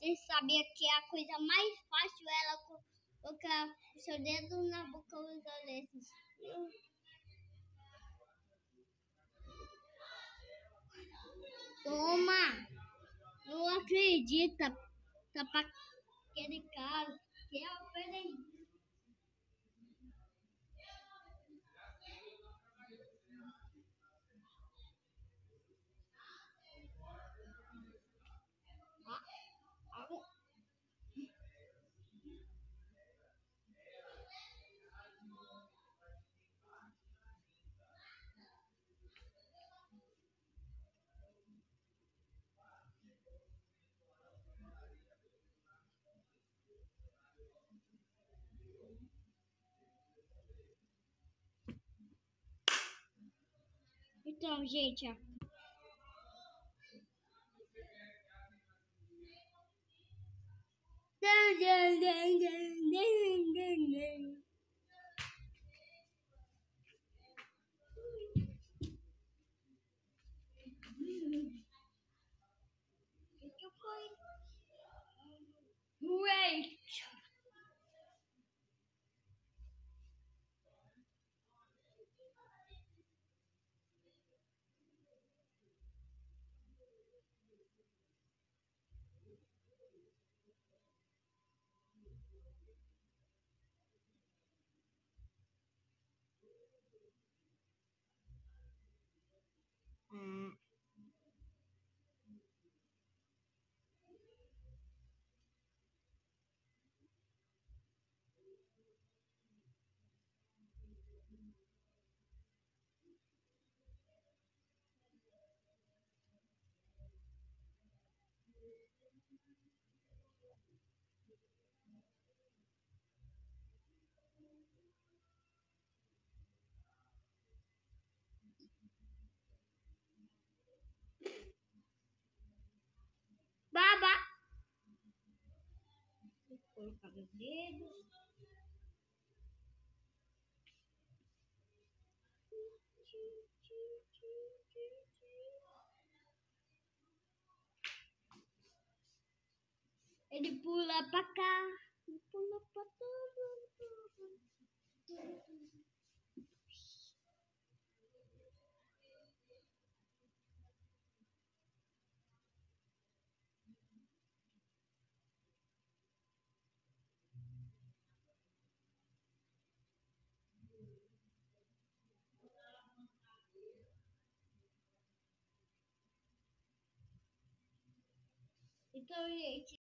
Você sabia que a coisa mais fácil é ela colocar o seu dedo na boca usando esses. Toma! Não acredita. Tá pra aquele cara que é o presente. Então, gente, ó. Wait. Baba. Vou colocar os dedos. Ele pula pra cá, ele pula pra tudo. Então, gente.